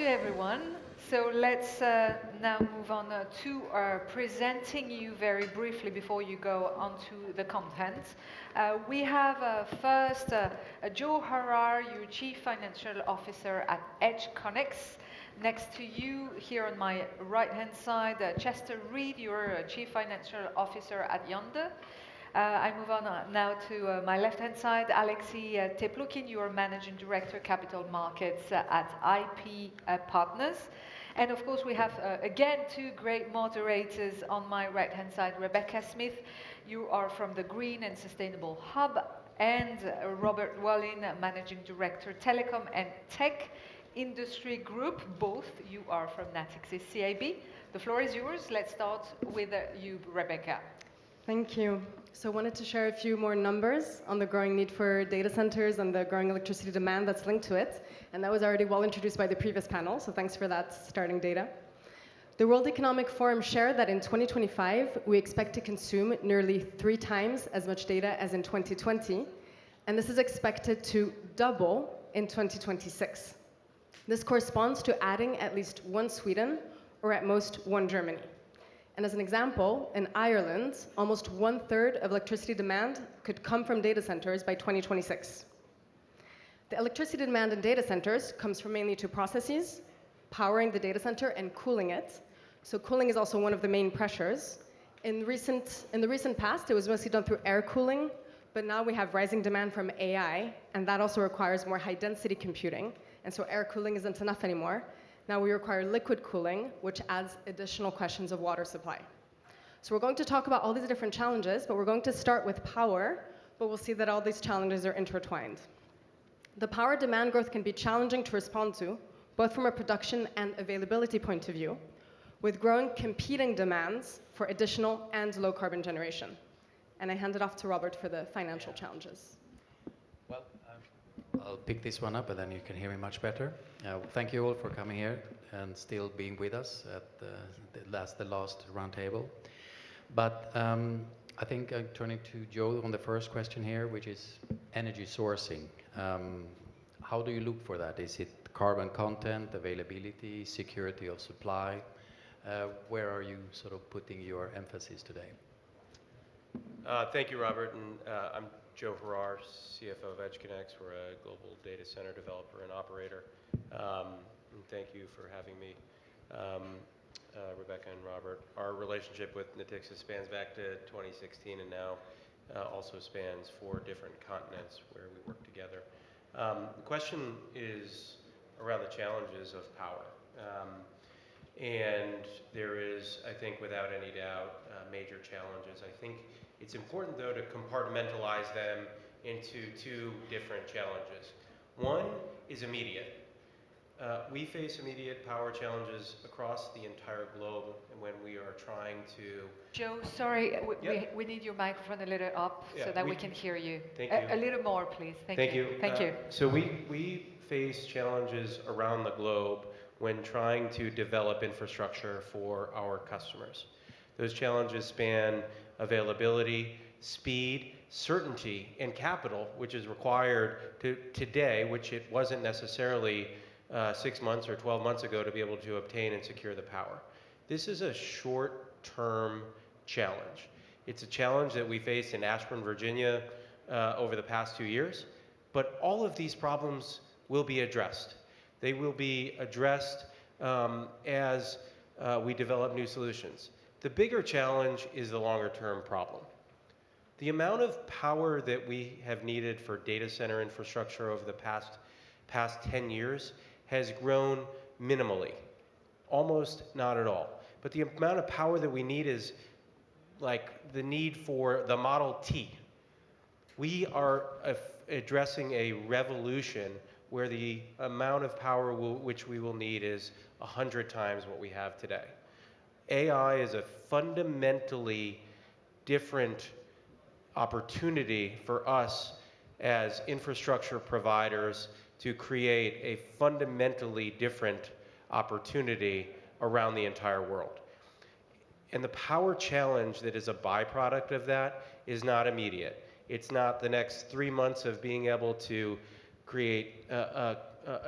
everyone. So let's now move on to presenting you very briefly before you go on to the content. We have first Joe Harar, your Chief Financial Officer at EdgeConneX. Next to you, here on my right-hand side, Chester Reed, your Chief Financial Officer at Yonder. I move on now to my left-hand side, Alexei Teplukin, your Managing Director, Capital Markets at IP Partners. And of course, we have, again, two great moderators on my right-hand side, Rebecca Smith, you are from the Green and Sustainable Hub, and Robert Wallin, Managing Director, Telecom and Tech Industry Group. Both you are from NATIXIS CIB. The floor is yours. Let's start with you, Rebecca. Thank you. So I wanted to share a few more numbers on the growing need for data centers and the growing electricity demand that's linked to it. And that was already well introduced by the previous panel, so thanks for that starting data. The World Economic Forum shared that in 2025, we expect to consume nearly 3 times as much data as in 2020. And this is expected to double in 2026. This corresponds to adding at least 1 Sweden or at most 1 Germany. And as an example, in Ireland, almost 1/3 of electricity demand could come from data centers by 2026. The electricity demand in data centers comes from mainly 2 processes: powering the data center and cooling it. So cooling is also one of the main pressures. In the recent past, it was mostly done through air cooling, but now we have rising demand from AI, and that also requires more high-density computing. And so air cooling isn't enough anymore. Now we require liquid cooling, which adds additional questions of water supply. So we're going to talk about all these different challenges, but we're going to start with power, but we'll see that all these challenges are intertwined. The power demand growth can be challenging to respond to, both from a production and availability point of view, with growing competing demands for additional and low carbon generation. And I hand it off to Robert for the financial challenges. Well, I'll pick this one up and then you can hear me much better. Thank you all for coming here and still being with us at the last round table. But I think I'm turning to Joe on the first question here, which is energy sourcing. How do you look for that? Is it carbon content, availability, security of supply? Where are you sort of putting your emphasis today? Thank you, Robert. And I'm Joe Harar, CFO of EdgeConneX. We're a global data center developer and operator. And thank you for having me, Rebecca and Robert. Our relationship with NATIXIS spans back to 2016 and now also spans 4 different continents where we work together. The question is around the challenges of power. And there is, I think, without any doubt, major challenges. I think it's important, though, to compartmentalize them into 2 different challenges. One is immediate. We face immediate power challenges across the entire globe, and when we are trying to... Joe, sorry, we need your microphone a little up so that we can hear you. Thank you. A little more, please. Thank you. Thank you. So we face challenges around the globe when trying to develop infrastructure for our customers. Those challenges span availability, speed, certainty, and capital, which is required today, which it wasn't necessarily 6 months or 12 months ago to be able to obtain and secure the power. This is a short-term challenge. It's a challenge that we faced in Ashburn, Virginia over the past 2 years, but all of these problems will be addressed. They will be addressed as we develop new solutions. The bigger challenge is the longer-term problem. The amount of power that we have needed for data center infrastructure over the past 10 years has grown minimally, almost not at all. But the amount of power that we need is like the need for the Model T. We are addressing a revolution where the amount of power which we will need is 100 times what we have today. AI is a fundamentally different opportunity for us as infrastructure providers to create a fundamentally different opportunity around the entire world. And the power challenge that is a byproduct of that is not immediate. It's not the next 3 months of being able to create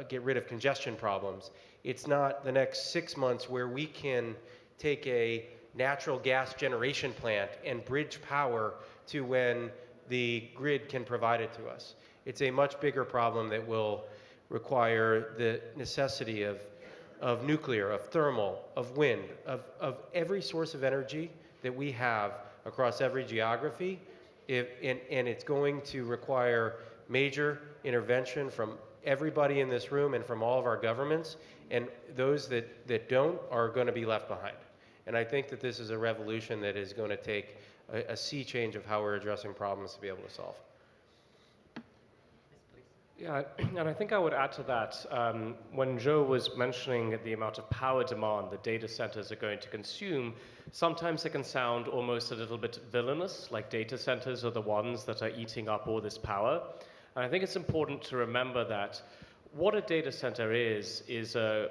get rid of congestion problems. It's not the next 6 months where we can take a natural gas generation plant and bridge power to when the grid can provide it to us. It's a much bigger problem that will require the necessity of nuclear, of thermal, of wind, of every source of energy that we have across every geography. And it's going to require major intervention from everybody in this room and from all of our governments, and those that don't are going to be left behind. And I think that this is a revolution that is going to take a sea change of how we're addressing problems to be able to solve. Yeah, and I think I would add to that, when Joe was mentioning the amount of power demand that data centers are going to consume, sometimes it can sound almost a little bit villainous, like data centers are the ones that are eating up all this power. And I think it's important to remember that what a data center is a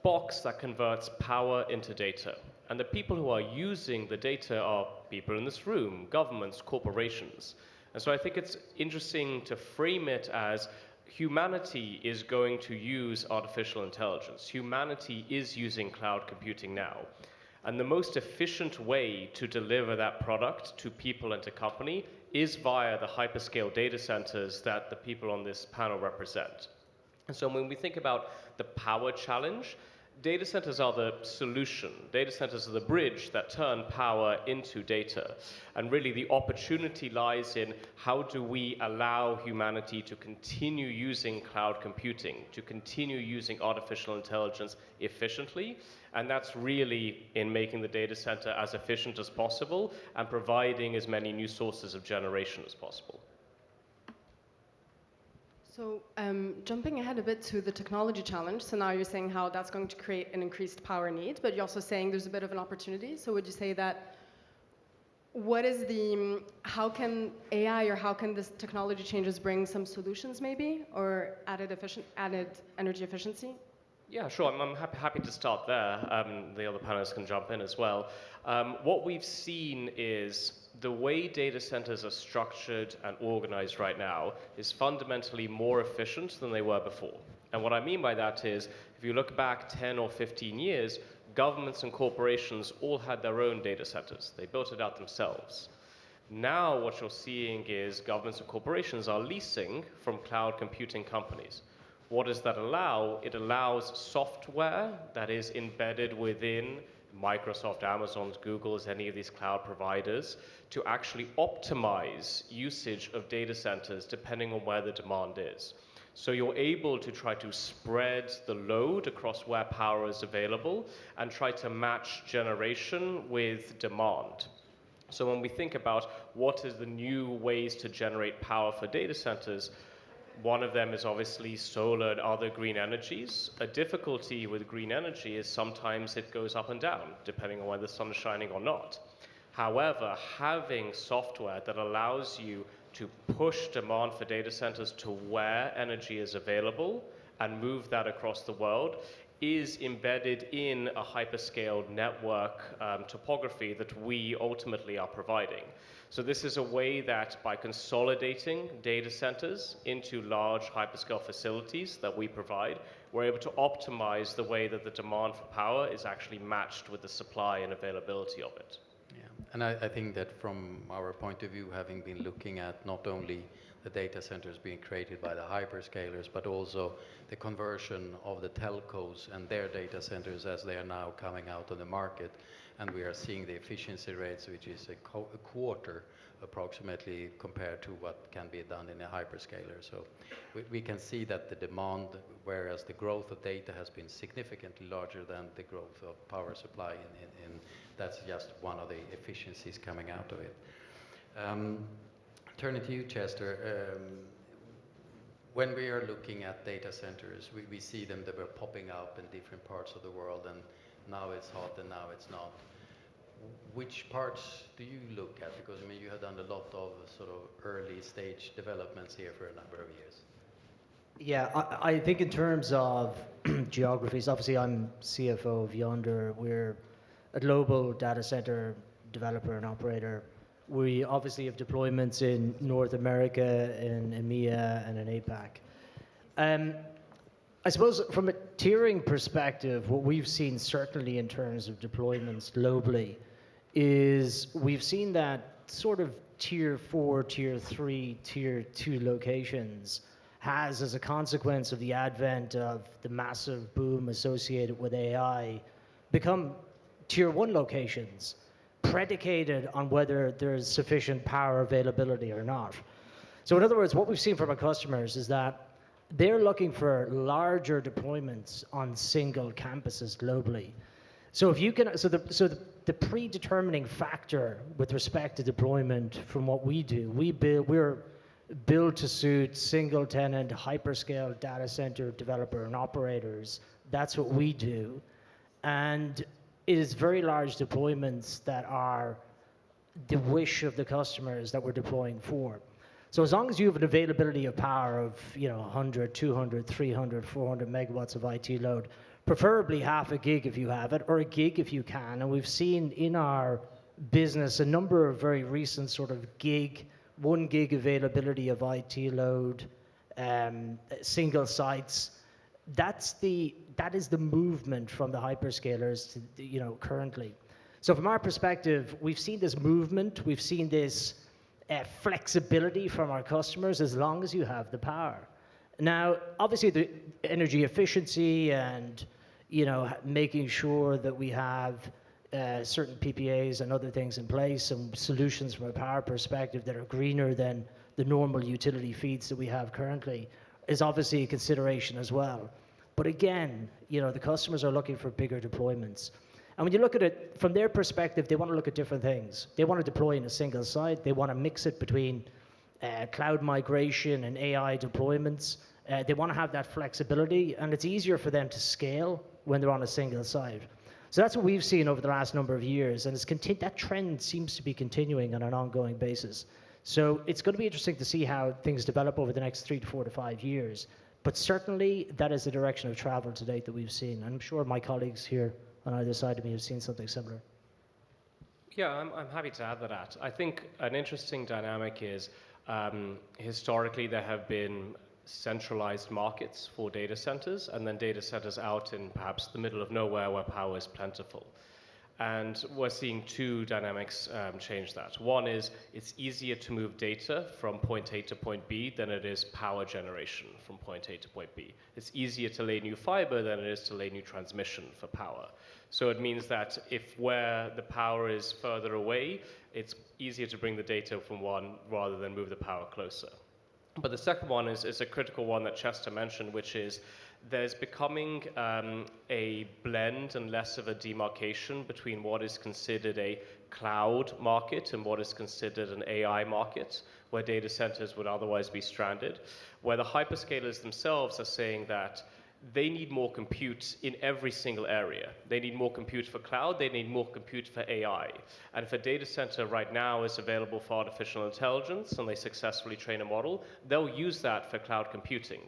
box that converts power into data. And the people who are using the data are people in this room, governments, corporations. And so I think it's interesting to frame it as humanity is going to use artificial intelligence. Humanity is using cloud computing now. And the most efficient way to deliver that product to people and to company is via the hyperscale data centers that the people on this panel represent. And so when we think about the power challenge, data centers are the solution. Data centers are the bridge that turn power into data. And really the opportunity lies in how do we allow humanity to continue using cloud computing, to continue using artificial intelligence efficiently. And that's really in making the data center as efficient as possible and providing as many new sources of generation as possible. So jumping ahead a bit to the technology challenge, so now you're saying how that's going to create an increased power need, but you're also saying there's a bit of an opportunity. So would you say that what is the, how can AI or how can this technology changes bring some solutions maybe, or added energy efficiency? Yeah, sure. I'm happy to start there. The other panelists can jump in as well. What we've seen is the way data centers are structured and organized right now is fundamentally more efficient than they were before. And what I mean by that is, if you look back 10 or 15 years, governments and corporations all had their own data centers. They built it out themselves. Now what you're seeing is governments and corporations are leasing from cloud computing companies. What does that allow? It allows software that is embedded within Microsoft, Amazon's, Google's, any of these cloud providers to actually optimize usage of data centers depending on where the demand is. So you're able to try to spread the load across where power is available and try to match generation with demand. So when we think about what is the new ways to generate power for data centers, one of them is obviously solar and other green energies. A difficulty with green energy is sometimes it goes up and down, depending on whether the sun is shining or not. However, having software that allows you to push demand for data centers to where energy is available and move that across the world is embedded in a hyperscale network topography that we ultimately are providing. So this is a way that by consolidating data centers into large hyperscale facilities that we provide, we're able to optimize the way that the demand for power is actually matched with the supply and availability of it. Yeah, and I think that from our point of view, having been looking at not only the data centers being created by the hyperscalers, but also the conversion of the telcos and their data centers as they are now coming out on the market. And we are seeing the efficiency rates, which is a quarter approximately compared to what can be done in a hyperscaler. So we can see that the demand, whereas the growth of data has been significantly larger than the growth of power supply, that's just one of the efficiencies coming out of it. Turning to you, Chester, when we are looking at data centers, we see them, they were popping up in different parts of the world, and now it's hot and now it's not. Which parts do you look at? Because I mean, you have done a lot of sort of early stage developments here for a number of years. Yeah, I think in terms of geographies, obviously I'm CFO of Yonder. We're a global data center developer and operator. We obviously have deployments in North America, in EMEA, and in APAC. I suppose from a tiering perspective, what we've seen certainly in terms of deployments globally is we've seen that sort of tier 4, tier 3, tier 2 locations has, as a consequence of the advent of the massive boom associated with AI, become tier 1 locations, predicated on whether there's sufficient power availability or not. So in other words, what we've seen from our customers is that they're looking for larger deployments on single campuses globally. So if you can, so the predetermining factor with respect to deployment from what we do, we're built to suit single tenant, hyperscale data center developer and operators. That's what we do. And it is very large deployments that are the wish of the customers that we're deploying for. So as long as you have an availability of power of 100, 200, 300, 400 megawatts of IT load, preferably half a gig if you have it, or a gig if you can. And we've seen in our business a number of very recent sort of 1 gig availability of IT load, single sites. That is the movement from the hyperscalers to, currently. So from our perspective, we've seen this movement, we've seen this flexibility from our customers as long as you have the power. Now, obviously, the energy efficiency and making sure that we have certain PPAs and other things in place and solutions from a power perspective that are greener than the normal utility feeds that we have currently is obviously a consideration as well. But again, the customers are looking for bigger deployments. And when you look at it from their perspective, they want to look at different things. They want to deploy in a single site. They want to mix it between cloud migration and AI deployments. They want to have that flexibility, and it's easier for them to scale when they're on a single site. So that's what we've seen over the last number of years, and that trend seems to be continuing on an ongoing basis. So it's going to be interesting to see how things develop over the next 3 to 4 to 5 years. But certainly, that is the direction of travel to date that we've seen. I'm sure my colleagues here on either side of me have seen something similar. Yeah, I'm happy to add to that. I think an interesting dynamic is historically there have been centralized markets for data centers, and then data centers out in perhaps the middle of nowhere where power is plentiful. And we're seeing two dynamics change that. One is it's easier to move data from point A to point B than it is power generation from point A to point B. It's easier to lay new fiber than it is to lay new transmission for power. So it means that if where the power is further away, it's easier to bring the data from one rather than move the power closer. But the second one is a critical one that Chester mentioned, which is there's becoming a blend and less of a demarcation between what is considered a cloud market and what is considered an AI market, where data centers would otherwise be stranded, where the hyperscalers themselves are saying that they need more compute in every single area. They need more compute for cloud, they need more compute for AI. And if a data center right now is available for artificial intelligence and they successfully train a model, they'll use that for cloud computing.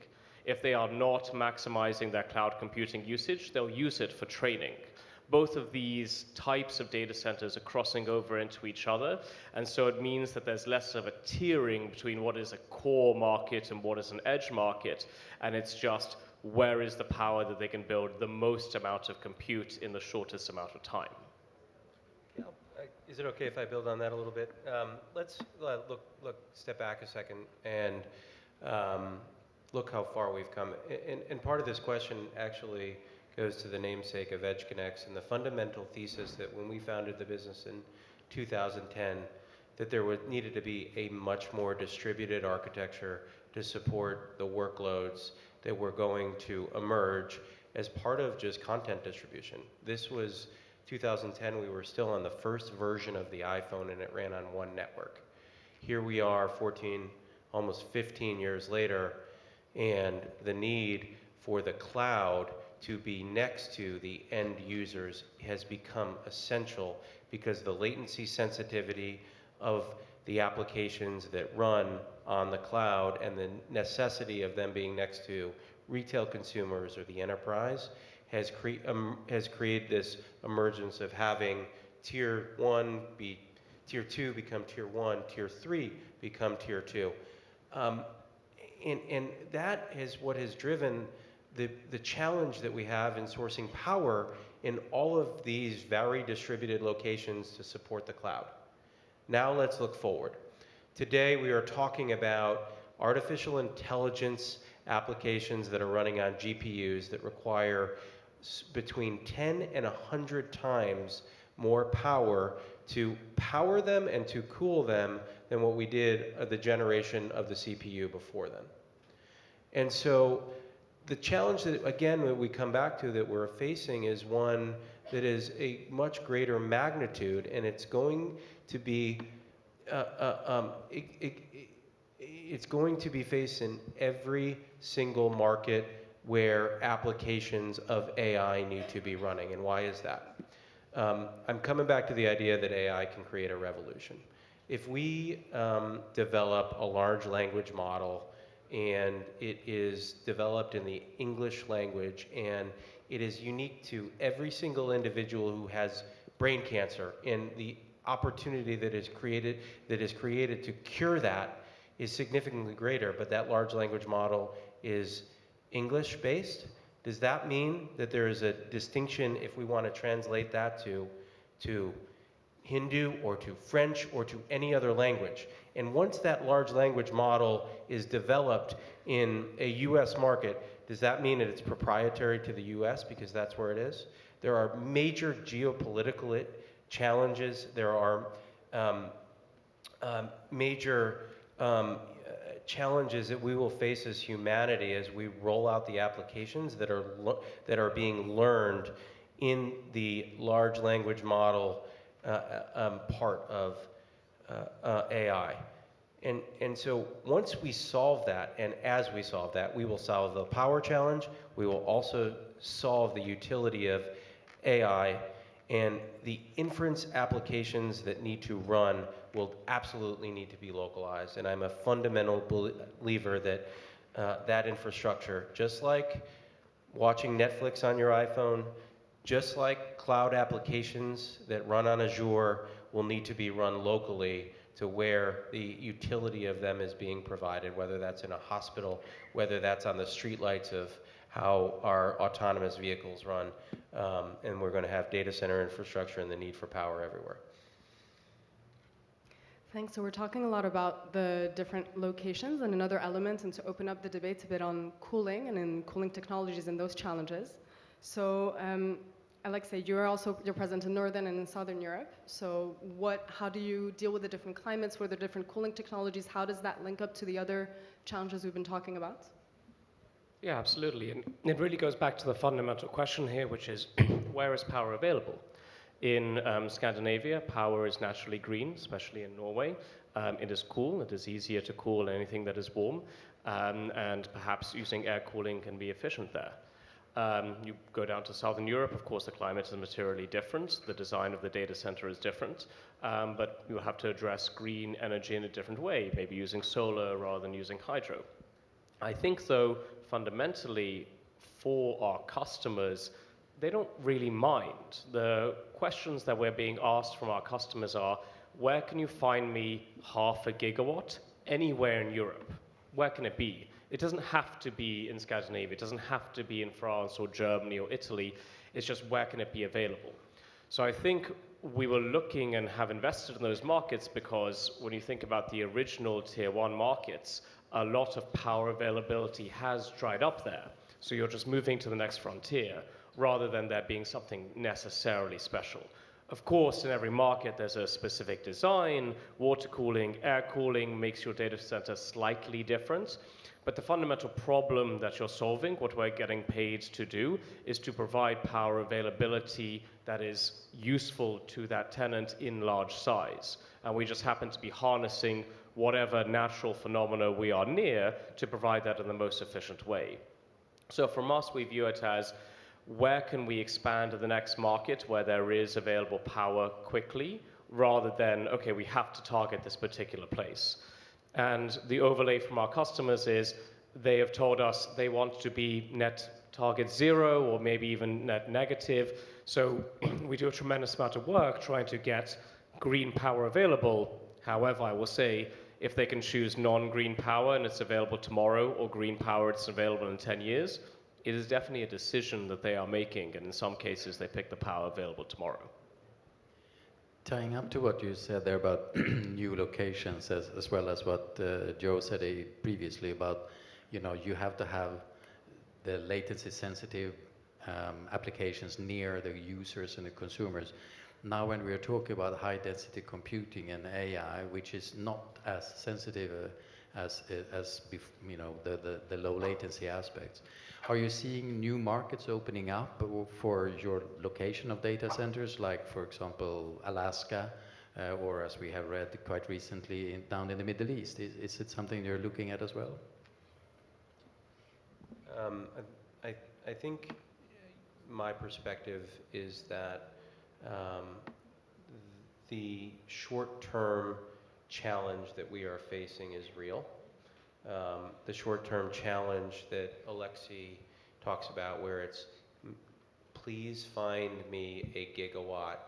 If they are not maximizing their cloud computing usage, they'll use it for training. Both of these types of data centers are crossing over into each other, and so it means that there's less of a tiering between what is a core market and what is an edge market, and it's just where is the power that they can build the most amount of compute in the shortest amount of time. Yeah, is it okay if I build on that a little bit? Let's step back a second and look how far we've come. And part of this question actually goes to the namesake of EdgeConneX and the fundamental thesis that when we founded the business in 2010, that there needed to be a much more distributed architecture to support the workloads that were going to emerge as part of just content distribution. This was 2010, we were still on the first version of the iPhone and it ran on one network. Here we are 14, almost 15 years later, and the need for the cloud to be next to the end users has become essential because the latency sensitivity of the applications that run on the cloud and the necessity of them being next to retail consumers or the enterprise has created this emergence of having tier 1 be tier 2 become tier 1, tier 3 become tier 2. And that is what has driven the challenge that we have in sourcing power in all of these very distributed locations to support the cloud. Now let's look forward. Today we are talking about artificial intelligence applications that are running on GPUs that require between 10 and 100 times more power to power them and to cool them than what we did the generation of the CPU before them. And so the challenge that, again, that we come back to that we're facing is one that is a much greater magnitude, and it's going to be it's going to be faced in every single market where applications of AI need to be running. And why is that? I'm coming back to the idea that AI can create a revolution. If we develop a large language model and it is developed in the English language and it is unique to every single individual who has brain cancer, and the opportunity that is created to cure that is significantly greater, but that large language model is English based, does that mean that there is a distinction if we want to translate that to Hindu or to French or to any other language? And once that large language model is developed in a US market, does that mean that it's proprietary to the US because that's where it is? There are major geopolitical challenges. There are major challenges that we will face as humanity as we roll out the applications that are being learned in the large language model part of AI. And so once we solve that, and as we solve that, we will solve the power challenge. We will also solve the utility of AI, and the inference applications that need to run will absolutely need to be localized. And I'm a fundamental believer that that infrastructure, just like watching Netflix on your iPhone, just like cloud applications that run on Azure, will need to be run locally to where the utility of them is being provided, whether that's in a hospital, whether that's on the streetlights of how our autonomous vehicles run, and we're going to have data center infrastructure and the need for power everywhere. Thanks. So we're talking a lot about the different locations and another element, and to open up the debate a bit on cooling and in cooling technologies and those challenges. So Alexei, you're present in Northern and in Southern Europe. So how do you deal with the different climates, with the different cooling technologies? How does that link up to the other challenges we've been talking about? Yeah, absolutely. And it really goes back to the fundamental question here, which is where is power available? In Scandinavia, power is naturally green, especially in Norway. It is cool. It is easier to cool anything that is warm. And perhaps using air cooling can be efficient there. You go down to Southern Europe, of course, the climate is materially different. The design of the data center is different. But you'll have to address green energy in a different way, maybe using solar rather than using hydro. I think, though, fundamentally, for our customers, they don't really mind. The questions that we're being asked from our customers are, where can you find me 0.5 gigawatt anywhere in Europe? Where can it be? It doesn't have to be in Scandinavia. It doesn't have to be in France or Germany or Italy. It's just where can it be available? So I think we were looking and have invested in those markets because when you think about the original tier 1 markets, a lot of power availability has dried up there. So you're just moving to the next frontier rather than there being something necessarily special. Of course, in every market, there's a specific design. Water cooling, air cooling makes your data center slightly different. But the fundamental problem that you're solving, what we're getting paid to do, is to provide power availability that is useful to that tenant in large size. And we just happen to be harnessing whatever natural phenomena we are near to provide that in the most efficient way. So from us, we view it as where can we expand to the next market where there is available power quickly, rather than, okay, we have to target this particular place. And the overlay from our customers is they have told us they want to be net target 0 or maybe even net negative. So we do a tremendous amount of work trying to get green power available. However, I will say, if they can choose non-green power and it's available tomorrow, or green power it's available in 10 years, it is definitely a decision that they are making, and in some cases they pick the power available tomorrow. Tying up to what you said there about new locations, as well as what Joe said previously about, you have to have the latency sensitive applications near the users and the consumers. Now when we are talking about high density computing and AI, which is not as sensitive as the low latency aspects, are you seeing new markets opening up for your location of data centers, like for example Alaska, or as we have read quite recently down in the Middle East? Is it something you're looking at as well? I think my perspective is that the short-term challenge that we are facing is real. The short-term challenge that Alexi talks about, where it's, please find me a gigawatt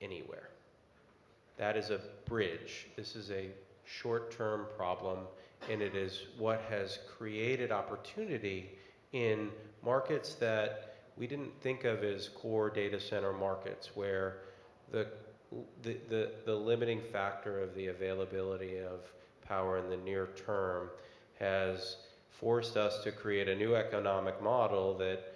anywhere. That is a bridge. This is a short-term problem, and it is what has created opportunity in markets that we didn't think of as core data center markets, where the limiting factor of the availability of power in the near term has forced us to create a new economic model that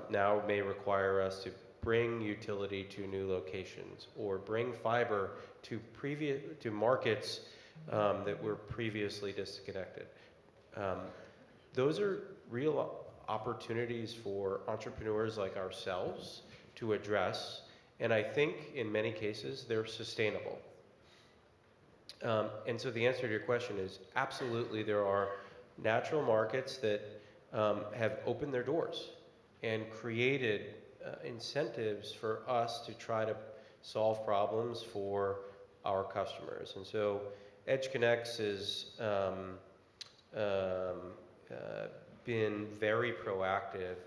now may require us to bring utility to new locations, or bring fiber to markets that were previously disconnected. Those are real opportunities for entrepreneurs like ourselves to address, and I think in many cases they're sustainable. And so the answer to your question is absolutely, there are natural markets that have opened their doors and created incentives for us to try to solve problems for our customers. And so EdgeConneX has been very proactive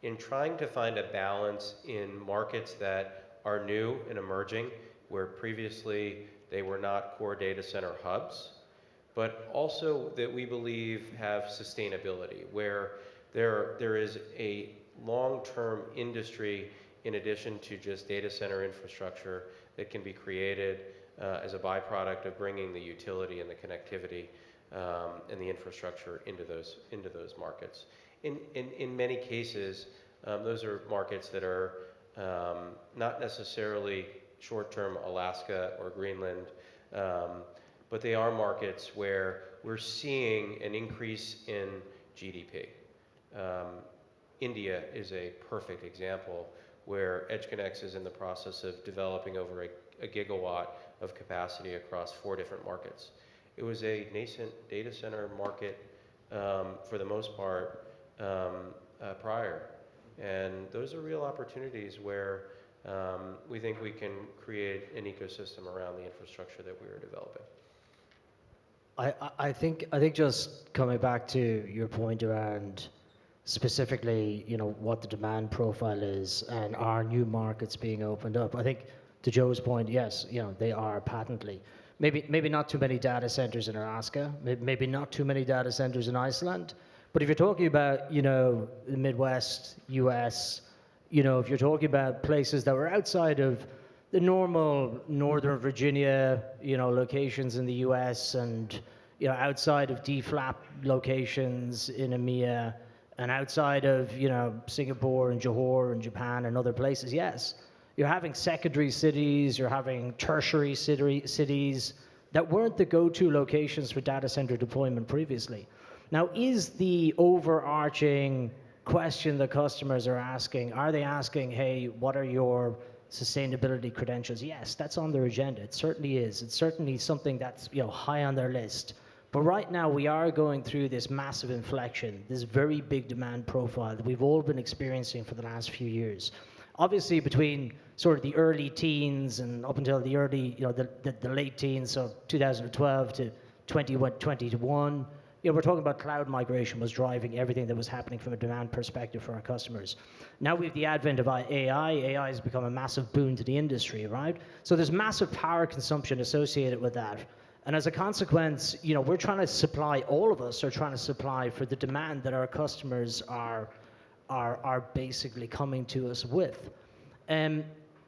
in trying to find a balance in markets that are new and emerging, where previously they were not core data center hubs, but also that we believe have sustainability, where there is a long-term industry in addition to just data center infrastructure that can be created as a byproduct of bringing the utility and the connectivity and the infrastructure into those markets. In many cases, those are markets that are not necessarily short-term Alaska or Greenland, but they are markets where we're seeing an increase in GDP. India is a perfect example where EdgeConneX is in the process of developing over a gigawatt of capacity across 4 different markets. It was a nascent data center market for the most part prior. And those are real opportunities where we think we can create an ecosystem around the infrastructure that we are developing. I think just coming back to your point around specifically, what the demand profile is and our new markets being opened up. I think to Joe's point, yes, they are patently. Maybe not too many data centers in Alaska, maybe not too many data centers in Iceland, but if you're talking about, the Midwest, US, if you're talking about places that were outside of the normal Northern Virginia, locations in the US, and, outside of DFLAP locations in EMEA, and outside of, Singapore and Johor and Japan and other places, yes. You're having secondary cities, you're having tertiary cities that weren't the go-to locations for data center deployment previously. Now, is the overarching question the customers are asking, are they asking, hey, what are your sustainability credentials? Yes, that's on their agenda. It certainly is. It's certainly something that's high on their list. But right now we are going through this massive inflection, this very big demand profile that we've all been experiencing for the last few years. Obviously between sort of the early teens and up until the early, the late teens, so 2012 to 2021, we're talking about cloud migration was driving everything that was happening from a demand perspective for our customers. Now we have the advent of AI. AI has become a massive boon to the industry, right? So there's massive power consumption associated with that. And as a consequence, we're trying to supply, all of us are trying to supply for the demand that our customers are are basically coming to us with.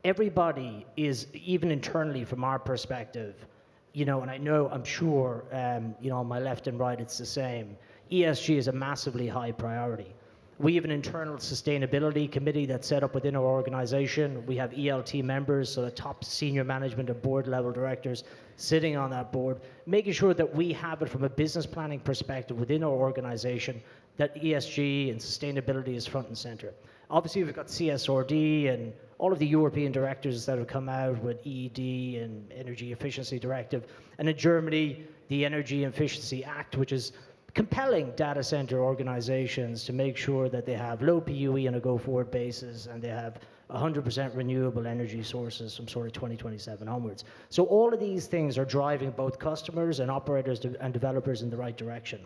Everybody is, even internally from our perspective, and I'm sure, on my left and right it's the same, ESG is a massively high priority. We have an internal sustainability committee that's set up within our organization. We have ELT members, so the top senior management and board level directors sitting on that board, making sure that we have it from a business planning perspective within our organization, that ESG and sustainability is front and center. Obviously, we've got CSRD and all of the European directors that have come out with EED and Energy Efficiency Directive. And in Germany, the Energy Efficiency Act, which is compelling data center organizations to make sure that they have low PUE on a go-forward basis and they have 100% renewable energy sources from sort of 2027 onwards. So all of these things are driving both customers and operators and developers in the right direction.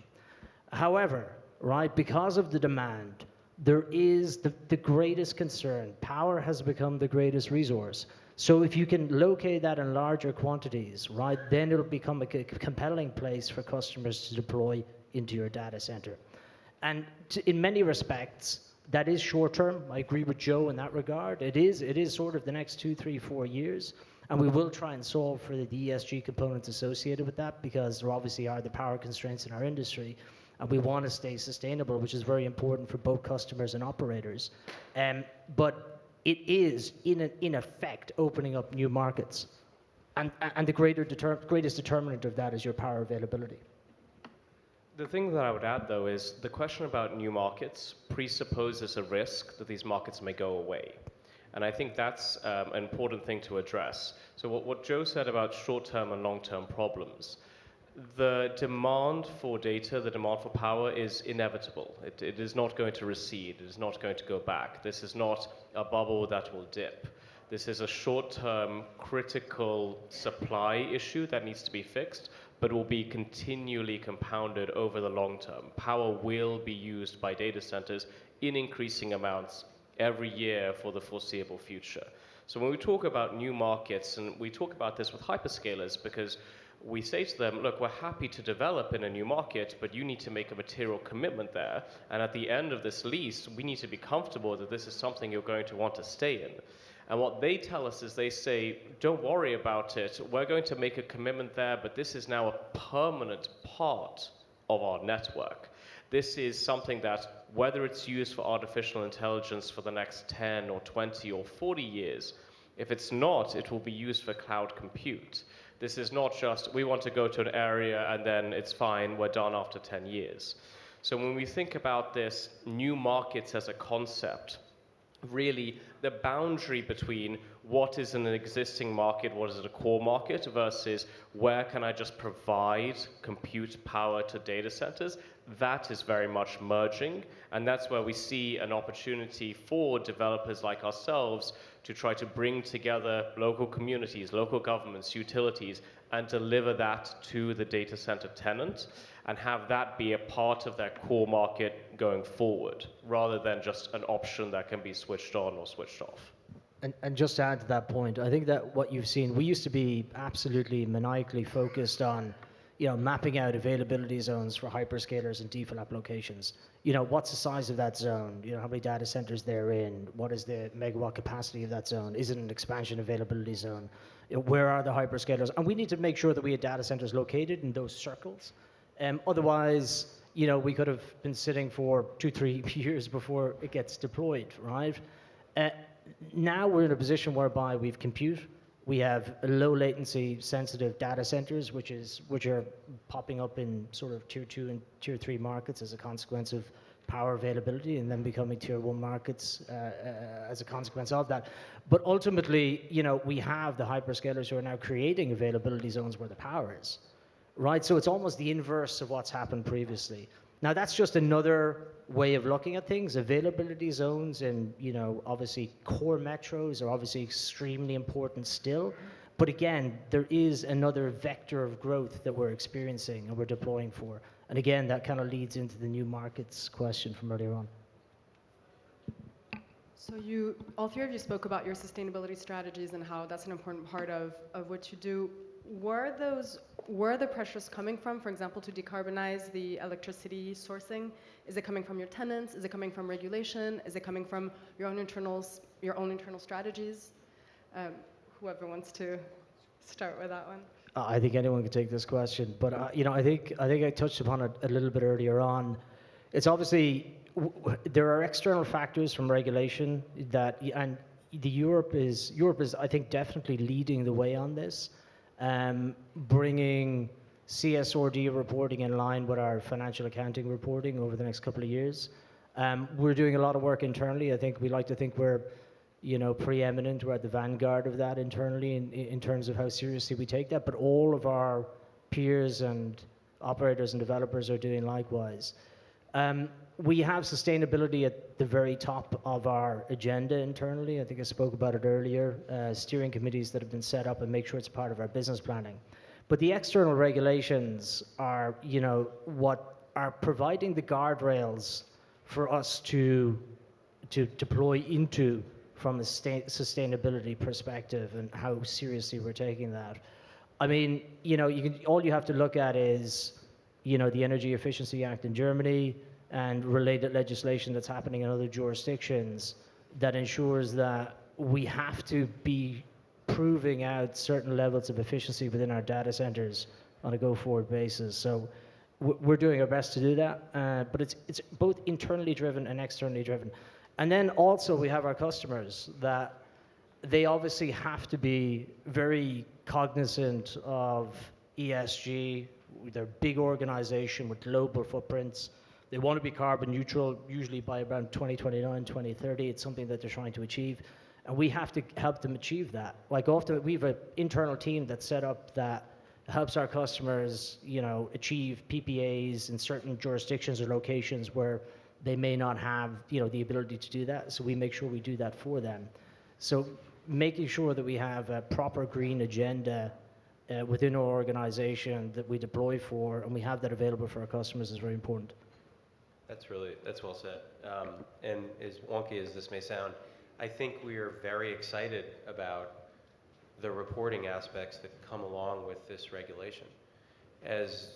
However, right, because of the demand, there is the greatest concern. Power has become the greatest resource. So if you can locate that in larger quantities, right, then it'll become a compelling place for customers to deploy into your data center. And in many respects, that is short term. I agree with Joe in that regard. It is sort of the next 2, 3, 4 years. And we will try and solve for the ESG components associated with that, because there obviously are the power constraints in our industry. And we want to stay sustainable, which is very important for both customers and operators. But it is, in effect, opening up new markets. And the greatest determinant of that is your power availability. The thing that I would add, though, is the question about new markets presupposes a risk that these markets may go away. And I think that's an important thing to address. So what Joe said about short-term and long-term problems, the demand for data, the demand for power is inevitable. It is not going to recede. It is not going to go back. This is not a bubble that will dip. This is a short-term critical supply issue that needs to be fixed, but will be continually compounded over the long term. Power will be used by data centers in increasing amounts every year for the foreseeable future. So when we talk about new markets, and we talk about this with hyperscalers, because we say to them, look, we're happy to develop in a new market, but you need to make a material commitment there. And at the end of this lease, we need to be comfortable that this is something you're going to want to stay in. And what they tell us is they say, don't worry about it. We're going to make a commitment there, but this is now a permanent part of our network. This is something that, whether it's used for artificial intelligence for the next 10 or 20 or 40 years, if it's not, it will be used for cloud compute. This is not just, we want to go to an area and then it's fine, we're done after 10 years. So when we think about this, new markets as a concept, really the boundary between what is an existing market, what is a core market, versus where can I just provide compute power to data centers, that is very much merging. And that's where we see an opportunity for developers like ourselves to try to bring together local communities, local governments, utilities, and deliver that to the data center tenant, and have that be a part of their core market going forward, rather than just an option that can be switched on or switched off. And just to add to that point, I think that what you've seen, we used to be absolutely maniacally focused on, mapping out availability zones for hyperscalers and default applications. What's the size of that zone? How many data centers they're in? What is the megawatt capacity of that zone? Is it an expansion availability zone? Where are the hyperscalers? And we need to make sure that we have data centers located in those circles. Otherwise, we could have been sitting for 2-3 years before it gets deployed, right? Now we're in a position whereby we've compute, we have low latency sensitive data centers, which are popping up in sort of tier 2 and tier 3 markets as a consequence of power availability, and then becoming tier 1 markets as a consequence of that. But ultimately, we have the hyperscalers who are now creating availability zones where the power is, right? So it's almost the inverse of what's happened previously. Now that's just another way of looking at things. Availability zones and, obviously core metros are obviously extremely important still. But again, there is another vector of growth that we're experiencing and we're deploying for. And again, that kind of leads into the new markets question from earlier on. So all three of you spoke about your sustainability strategies and how that's an important part of what you do. where are the pressures coming from, for example, to decarbonize the electricity sourcing? Is it coming from your tenants? Is it coming from regulation? Is it coming from your own internal strategies? Whoever wants to start with that one. I think anyone can take this question, but I think I touched upon it a little bit earlier on. It's obviously there are external factors from regulation and Europe is I think definitely leading the way on this, bringing CSRD reporting in line with our financial accounting reporting over the next couple of years. We're doing a lot of work internally. I think we like to think we're preeminent. We're at the vanguard of that internally in terms of how seriously we take that. But all of our peers and operators and developers are doing likewise. We have sustainability at the very top of our agenda internally. I think I spoke about it earlier. Steering committees that have been set up and make sure it's part of our business planning. But the external regulations are, what are providing the guardrails for us to deploy into from a sustainability perspective and how seriously we're taking that. I mean, all you have to look at is, the Energy Efficiency Act in Germany and related legislation that's happening in other jurisdictions that ensures that we have to be proving out certain levels of efficiency within our data centers on a go-forward basis. So we're doing our best to do that, but it's both internally driven and externally driven. And then also we have our customers that they obviously have to be very cognizant of ESG. They're a big organization with global footprints. They want to be carbon neutral, usually by around 2029, 2030. It's something that they're trying to achieve. And we have to help them achieve that. Like often we have an internal team that's set up that helps our customers, achieve PPAs in certain jurisdictions or locations where they may not have, the ability to do that. So we make sure we do that for them. So making sure that we have a proper green agenda within our organization that we deploy for, and we have that available for our customers is very important. That's well said. And as wonky as this may sound, I think we are very excited about the reporting aspects that come along with this regulation. As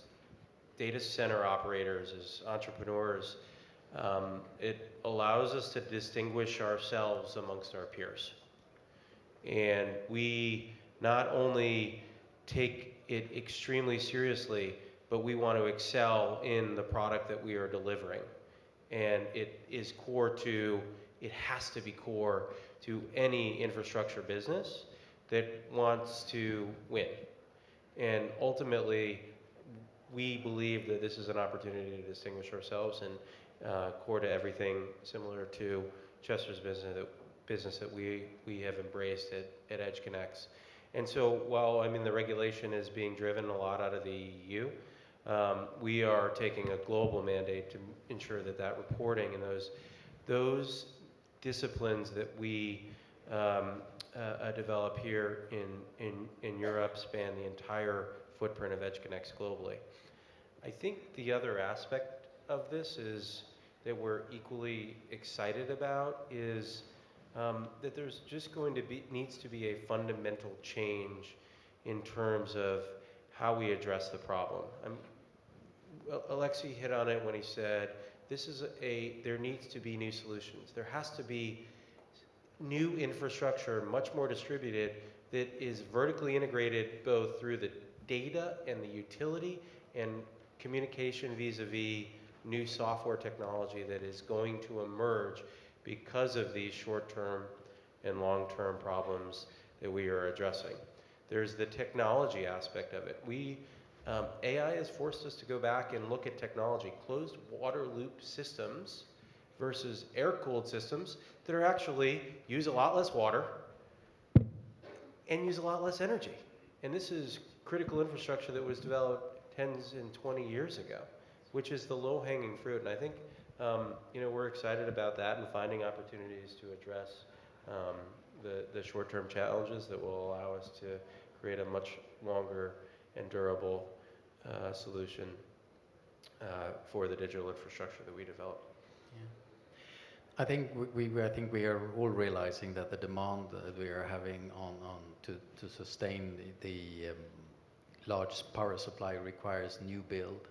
data center operators, as entrepreneurs, it allows us to distinguish ourselves amongst our peers. And we not only take it extremely seriously, but we want to excel in the product that we are delivering. And it has to be core to any infrastructure business that wants to win. And ultimately, we believe that this is an opportunity to distinguish ourselves and core to everything similar to Chester's business that we have embraced at EdgeConneX. And so while the regulation is being driven a lot out of the EU, we are taking a global mandate to ensure that reporting and those disciplines that we develop here in Europe span the entire footprint of EdgeConneX globally. I think the other aspect of this is that we're equally excited about is that there's just needs to be a fundamental change in terms of how we address the problem. Alexei hit on it when he said there needs to be new solutions. There has to be new infrastructure, much more distributed, that is vertically integrated both through the data and the utility and communication vis-a-vis new software technology that is going to emerge because of these short-term and long-term problems that we are addressing. There's the technology aspect of it. AI has forced us to go back and look at technology, closed water loop systems versus air-cooled systems that are actually use a lot less water and use a lot less energy. And this is critical infrastructure that was developed 10 and 20 years ago, which is the low-hanging fruit. And I think we're excited about that and finding opportunities to address the short-term challenges that will allow us to create a much longer and durable solution for the digital infrastructure that we develop. I think we are all realizing that the demand that we are having to sustain the large power supply requires new build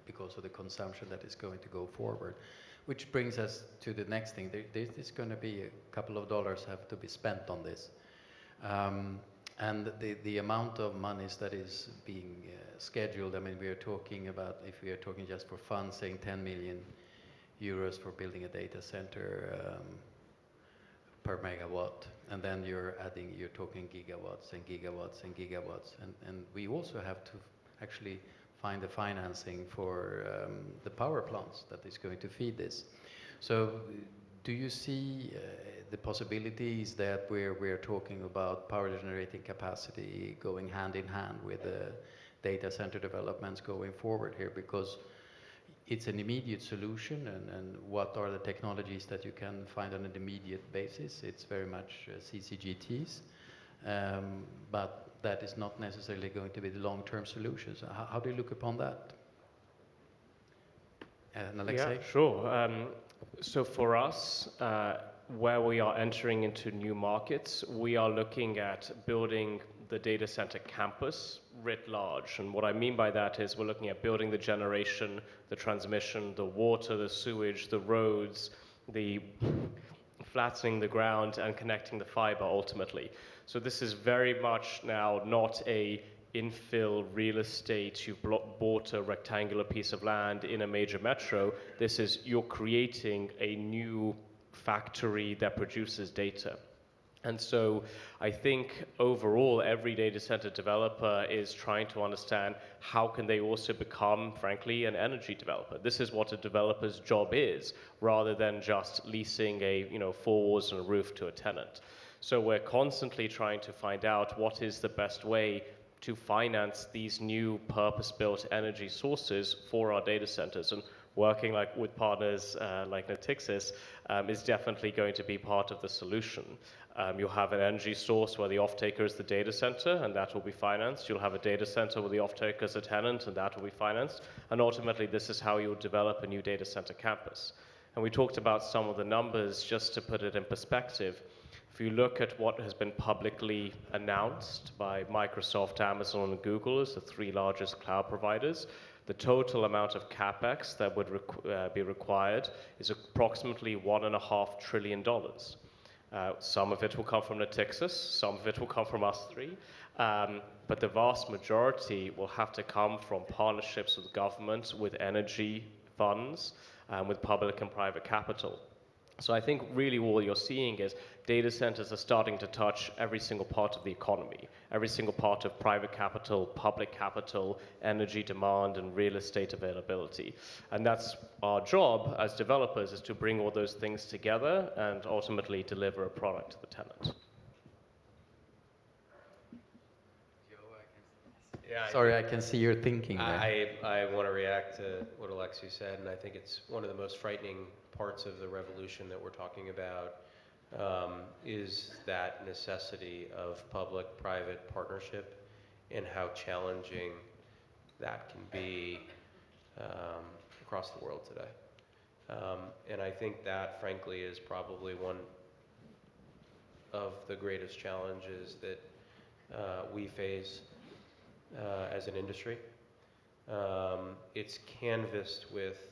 because of the consumption that is going to go forward. Which brings us to the next thing. There's going to be a couple of dollars have to be spent on this. And the amount of monies that is being scheduled, I mean, we are talking about, if we are talking just for fun, saying 10 million euros for building a data center per megawatt. And then you're talking gigawatts and gigawatts and gigawatts. And we also have to actually find the financing for the power plants that is going to feed this. So do you see the possibilities that we're talking about power generating capacity going hand in hand with the data center developments going forward here? Because it's an immediate solution, and what are the technologies that you can find on an immediate basis? It's very much CCGTs, but that is not necessarily going to be the long-term solution. So how do you look upon that? And Alexei? Yeah, sure. So for us, where we are entering into new markets, we are looking at building the data center campus writ large. And what I mean by that is we're looking at building the generation, the transmission, the water, the sewage, the roads, the flattening the ground and connecting the fiber ultimately. So this is very much now not a infill real estate, you've bought a rectangular piece of land in a major metro. This is, you're creating a new factory that produces data. And so I think overall every data center developer is trying to understand how can they also become, frankly, an energy developer. This is what a developer's job is, rather than just leasing a, four walls and a roof to a tenant. So we're constantly trying to find out what is the best way to finance these new purpose-built energy sources for our data centers. And working with partners like NATIXIS is definitely going to be part of the solution. You'll have an energy source where the off-taker is the data center, and that will be financed. You'll have a data center where the off-taker is a tenant, and that will be financed. And ultimately, this is how you'll develop a new data center campus. And we talked about some of the numbers, just to put it in perspective. If you look at what has been publicly announced by Microsoft, Amazon, and Google as the three largest cloud providers, the total amount of capex that would be required is approximately $1.5 trillion. Some of it will come from NATIXIS, some of it will come from us three, but the vast majority will have to come from partnerships with governments, with energy funds, with public and private capital. So I think really all you're seeing is data centers are starting to touch every single part of the economy, every single part of private capital, public capital, energy demand, and real estate availability. And that's our job as developers, is to bring all those things together and ultimately deliver a product to the tenant. Yeah, sorry, I can see you're thinking there. I want to react to what Alexei said, and I think it's one of the most frightening parts of the revolution that we're talking about is that necessity of public-private partnership and how challenging that can be across the world today. And I think that, frankly, is probably one of the greatest challenges that we face as an industry. It's canvassed with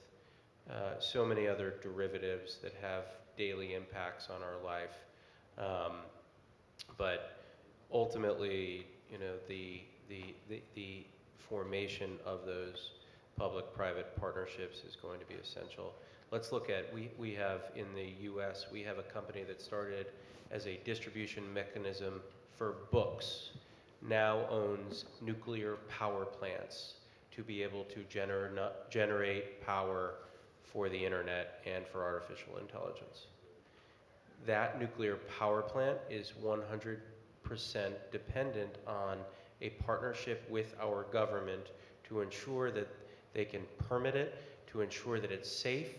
so many other derivatives that have daily impacts on our life, but ultimately, the formation of those public-private partnerships is going to be essential. Let's look at, we have in the US, we have a company that started as a distribution mechanism for books, now owns nuclear power plants to be able to generate power for the internet and for artificial intelligence. That nuclear power plant is 100% dependent on a partnership with our government to ensure that they can permit it, to ensure that it's safe,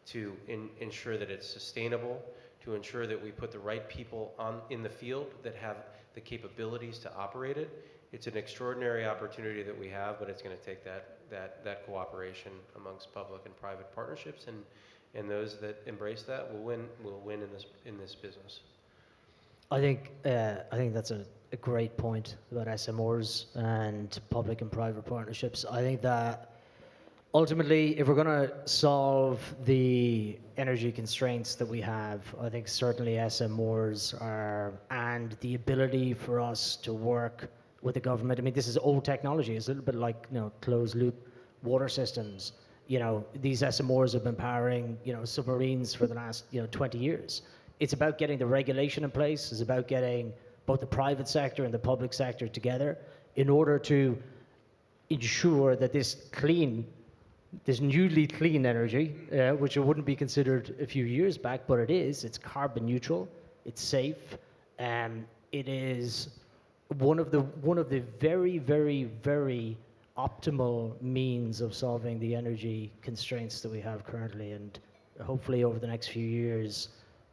to ensure that it's sustainable, to ensure that we put the right people in the field that have the capabilities to operate it. It's an extraordinary opportunity that we have, but it's going to take that cooperation amongst public and private partnerships, and those that embrace that will win in this business. I think that's a a great point about SMRs and public and private partnerships. I think that ultimately, if we're going to solve the energy constraints that we have, I think certainly SMRs are, and the ability for us to work with the government. I mean, this is old technology. It's a little bit like, closed loop water systems. These SMRs have been powering, submarines for the last, 20 years. It's about getting the regulation in place. It's about getting both the private sector and the public sector together in order to ensure that this newly clean energy, which it wouldn't be considered a few years back, but it is. It's carbon neutral. It's safe. It is one of the very, very, very optimal means of solving the energy constraints that we have currently. And hopefully, over the next few years,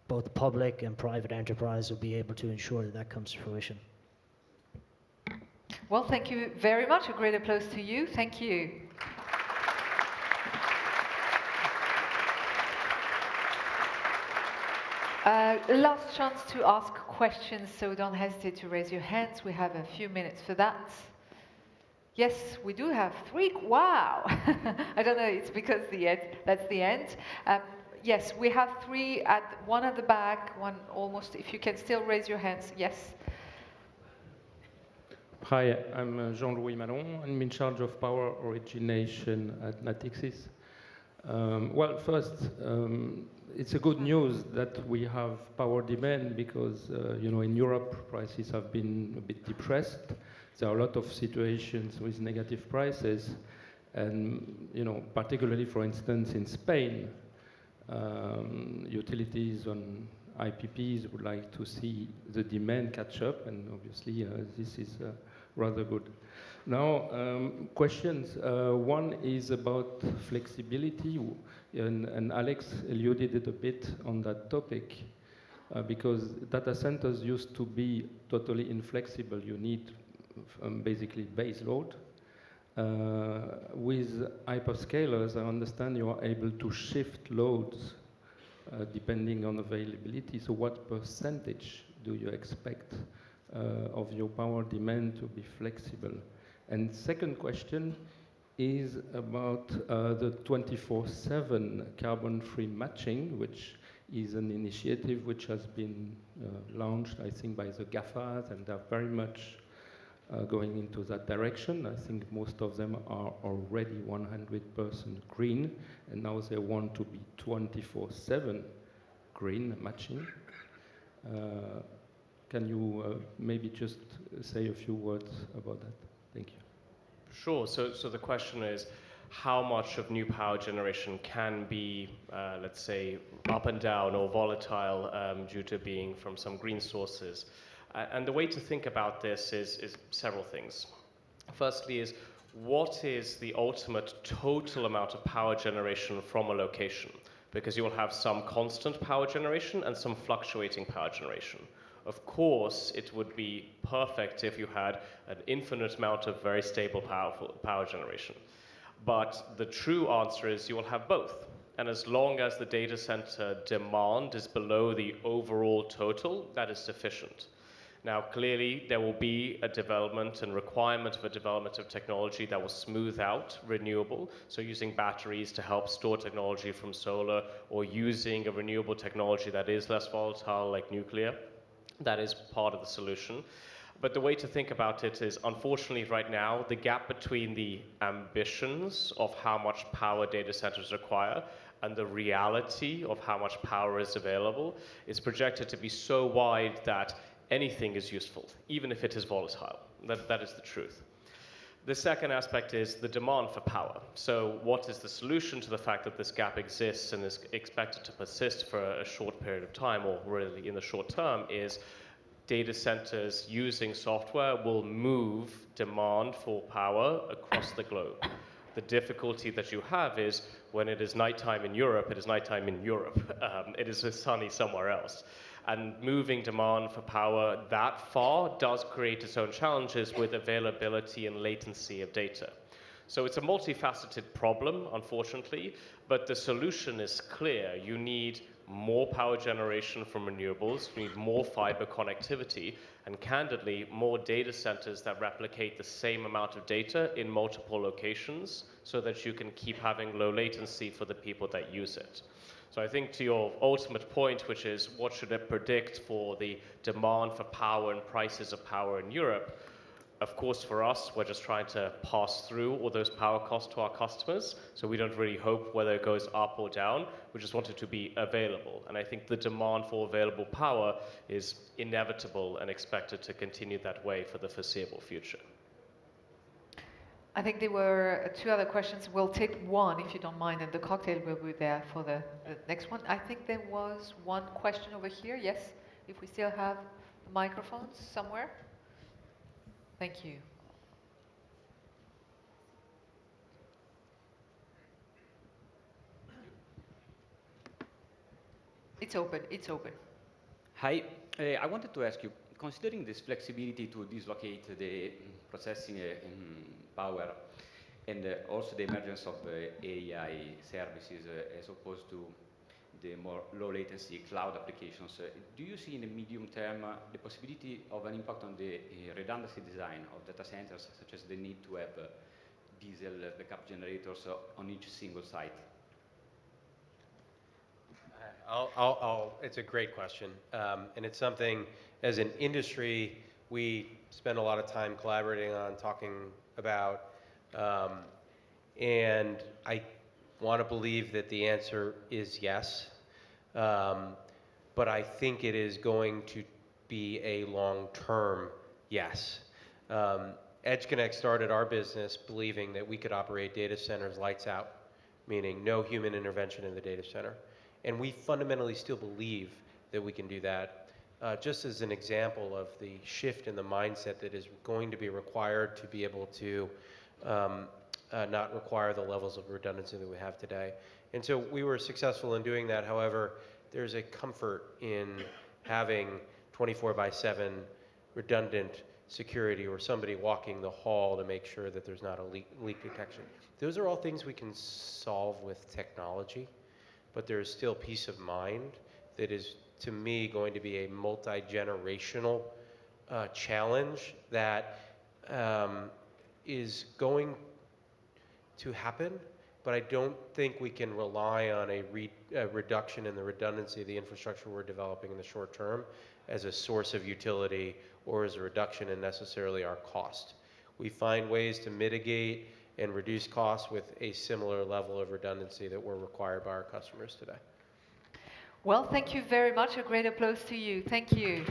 both public and private enterprise will be able to ensure that that comes to fruition. Well, thank you very much. A great applause to you. Thank you. Last chance to ask questions, so don't hesitate to raise your hands. We have a few minutes for that. Yes, we do have 3. Wow! I don't know, it's because that's the end. Yes, we have 3, one at the back, one almost, if you can still raise your hands. Yes. Hi, I'm Jean-Louis Malon. I'm in charge of power origination at NATIXIS. Well, first, it's a good news that we have power demand because, in Europe, prices have been a bit depressed. There are a lot of situations with negative prices. And, particularly, for instance, in Spain, utilities on IPPs would like to see the demand catch up, and obviously this is rather good. Now, questions. One is about flexibility, and Alex alluded it a bit on that topic, because data centers used to be totally inflexible. You need basically base load. With hyperscalers, I understand you are able to shift loads depending on availability. So what percentage do you expect of your power demand to be flexible? And second question is about the 24/7 carbon-free matching, which is an initiative which has been launched, I think, by the GAFAs, and they're very much going into that direction. I think most of them are already 100% green, and now they want to be 24/7 green matching. Can you maybe just say a few words about that? Thank you. Sure. So the question is, how much of new power generation can be, let's say, up and down or volatile due to being from some green sources? And the way to think about this is several things. Firstly is, what is the ultimate total amount of power generation from a location? Because you will have some constant power generation and some fluctuating power generation. Of course, it would be perfect if you had an infinite amount of very stable power generation. But the true answer is you will have both. And as long as the data center demand is below the overall total, that is sufficient. Now, clearly, there will be a development and requirement of a development of technology that will smooth out renewable. So using batteries to help store technology from solar, or using a renewable technology that is less volatile like nuclear. That is part of the solution. But the way to think about it is, unfortunately, right now, the gap between the ambitions of how much power data centers require and the reality of how much power is available is projected to be so wide that anything is useful, even if it is volatile. That is the truth. The second aspect is the demand for power. So what is the solution to the fact that this gap exists and is expected to persist for a short period of time, or really in the short term, is data centers using software will move demand for power across the globe. The difficulty that you have is when it is nighttime in Europe, it is nighttime in Europe. It is sunny somewhere else. And moving demand for power that far does create its own challenges with availability and latency of data. So it's a multifaceted problem, unfortunately, but the solution is clear. You need more power generation from renewables, we need more fiber connectivity, and candidly, more data centers that replicate the same amount of data in multiple locations so that you can keep having low latency for the people that use it. So I think to your ultimate point, which is what should it predict for the demand for power and prices of power in Europe, of course, for us, we're just trying to pass through all those power costs to our customers, so we don't really hope whether it goes up or down. We just want it to be available. And I think the demand for available power is inevitable and expected to continue that way for the foreseeable future. I think there were two other questions. We'll take one, if you don't mind, and the cocktail will be there for the next one. I think there was one question over here, yes? If we still have microphones somewhere. Thank you. It's open, it's open. Hi, I wanted to ask you, considering this flexibility to dislocate the processing power and also the emergence of AI services as opposed to the more low latency cloud applications, do you see in the medium term the possibility of an impact on the redundancy design of data centers, such as the need to have diesel backup generators on each single site? It's a great question, and it's something as an industry we spend a lot of time collaborating on, talking about, and I want to believe that the answer is yes, but I think it is going to be a long-term yes. EdgeConnect started our business believing that we could operate data centers lights out, meaning no human intervention in the data center. And we fundamentally still believe that we can do that. Just as an example of the shift in the mindset that is going to be required to be able to not require the levels of redundancy that we have today. And so we were successful in doing that. However, there's a comfort in having 24/7 redundant security or somebody walking the hall to make sure that there's not a leak detection. Those are all things we can solve with technology. But there is still peace of mind that is, to me, going to be a multi-generational challenge that is going to happen, but I don't think we can rely on a reduction in the redundancy of the infrastructure we're developing in the short term as a source of utility or as a reduction in necessarily our cost. We find ways to mitigate and reduce costs with a similar level of redundancy that were required by our customers today. Well, thank you very much. A great applause to you. Thank you.